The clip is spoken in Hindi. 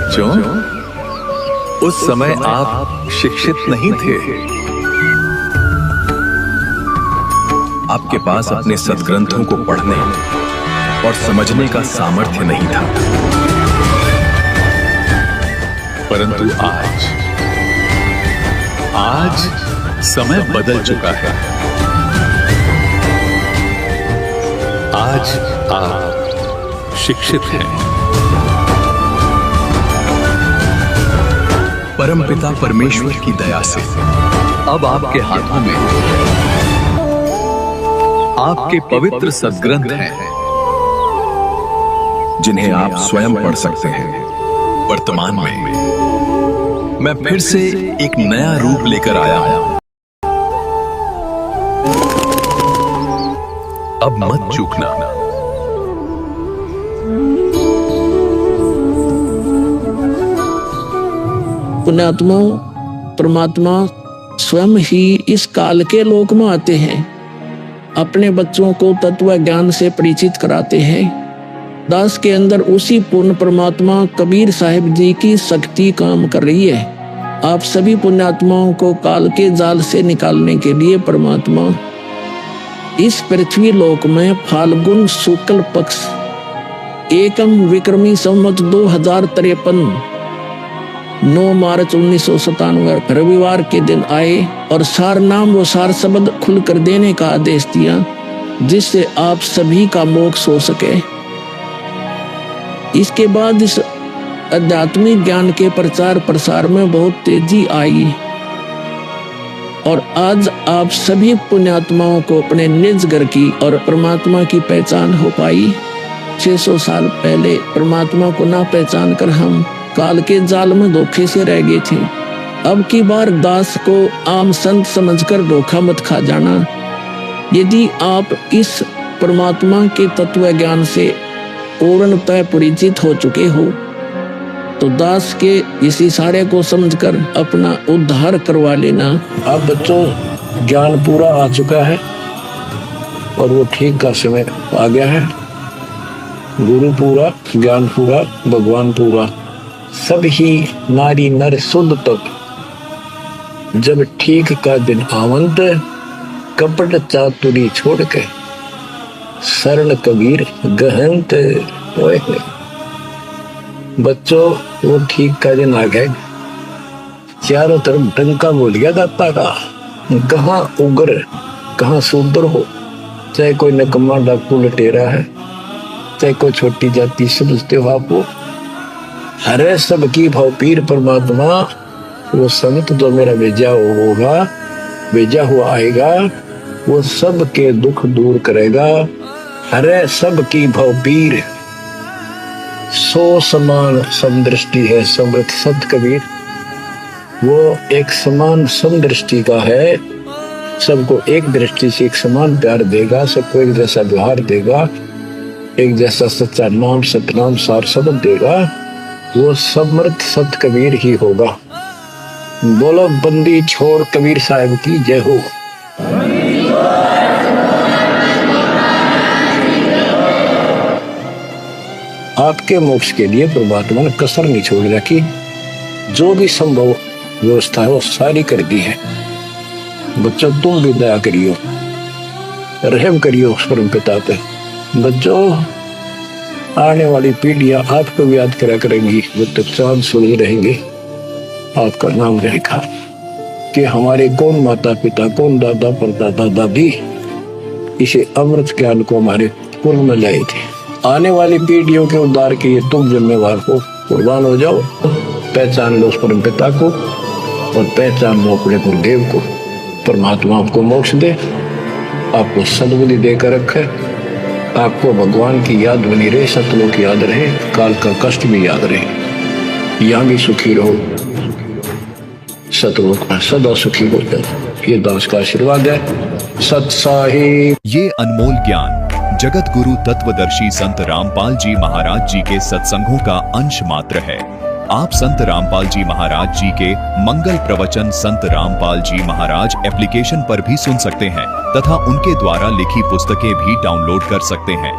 बच्चों, उस समय आप शिक्षित नहीं थे। आपके पास अपने सद्ग्रंथों को पढ़ने और समझने का सामर्थ्य नहीं था। परंतु आज समय बदल चुका है। आज आप शिक्षित हैं। परमपिता परमेश्वर की दया से अब आपके हाथों में आपके पवित्र सद्ग्रंथ हैं, जिन्हें आप स्वयं पढ़ सकते हैं। वर्तमान में मैं फिर से एक नया रूप लेकर आया हूं। अब मत चूकना। पुण्यात्मा परमात्मा स्वयं ही इस काल के लोक में आते हैं, अपने बच्चों को तत्व ज्ञान से परिचित कराते हैं। दास के अंदर उसी पूर्ण परमात्मा कबीर साहिब जी की शक्ति काम कर रही है। आप सभी पुण्यात्माओं को काल के जाल से निकालने के लिए परमात्मा इस पृथ्वी लोक में फाल्गुन शुक्ल पक्ष एकम विक्रमी संवत 2053 9 मार्च 1997 रविवार के दिन आए और सार नाम व सार शब्द खुलकर देने का आदेश दिया, जिससे आप सभी का मोक्ष हो सके। इसके बाद इस आध्यात्मिक ज्ञान के प्रचार प्रसार में बहुत तेजी आई और आज आप सभी पुण्यात्माओं को अपने निज घर की और परमात्मा की पहचान हो पाई। 600 साल पहले परमात्मा को ना पहचान कर हम काल के जाल में धोखे से रह गए थे। अब की बार दास को आम संत समझकर धोखा मत खा जाना। यदि आप इस परमात्मा के तत्व ज्ञान से पूर्णतः परिचित हो चुके हो तो दास के इस इशारे को समझकर अपना उद्धार करवा लेना। अब बच्चों ज्ञान पूरा आ चुका है और वो ठीक का समय आ गया है। गुरु पूरा, ज्ञान पूरा, भगवान पूरा, सब ही नारी नर शुद्ध तक जब ठीक का दिन आवंत, कपट चातुरी छोड़ के शरण कबीर गहनत। बच्चों वो ठीक का दिन आ गए। चारों तरफ डंका बोल गया दाता का। कहाँ उग्र कहाँ शूद्र हो, चाहे कोई नकम्मा डाकू लटेरा है, चाहे कोई छोटी जाति समझते हो आप, वो हरे सबकी भाव पीर परमात्मा वो संत जो मेरा भेजा होगा, भेजा हुआ आएगा, वो सबके दुख दूर करेगा। हरे सबकी भाव पीर सो समान समदृष्टि है समृत संत कबीर। वो एक समान समदृष्टि का है, सबको एक दृष्टि से एक समान प्यार देगा, सबको एक जैसा व्यवहार देगा, एक जैसा सच्चा नाम सतनाम सार शब्द देगा। वो समर्थ संत कबीर ही होगा। बोलो बंदी छोड़ कबीर साहब की जय हो। आपके मोक्ष के लिए परमात्मा ने कसर नहीं छोड़ रखी। जो भी संभव व्यवस्था है वो सारी कर दी है। बच्चों तुम भी दया करियो, रहम करियो उस परम पिता पे। बच्चों आने वाली पीढ़ियां आपको भी याद करा करेंगी, वो तक चांद सुनी रहेंगे, आपका नाम रहेगा कि हमारे कौन माता पिता, कौन दादा परदादा दादी इसे अमृत ज्ञान को हमारे पूर्व में लाए थे। आने वाली पीढ़ियों के उद्धार के लिए तुम जिम्मेवार हो, कुर्बान हो जाओ। पहचान लो उस परम पिता को और पहचान लो अपने गुरुदेव को। परमात्मा आपको मोक्ष दे, आपको सद्बुद्धि देकर रखे, आपको भगवान की याद बनी रहे, सतलोक याद रहे, काल का कष्ट भी याद रहे। यहाँ भी सुखी रहो, सतलोक में सदा सुखी हो जाए। ये दास का आशीर्वाद है। सत साहिब। ये अनमोल ज्ञान जगत गुरु तत्वदर्शी संत रामपाल जी महाराज जी के सत्संगों का अंश मात्र है। आप संत रामपाल जी महाराज जी के मंगल प्रवचन संत रामपाल जी महाराज एप्लीकेशन पर भी सुन सकते हैं तथा उनके द्वारा लिखी पुस्तकें भी डाउनलोड कर सकते हैं।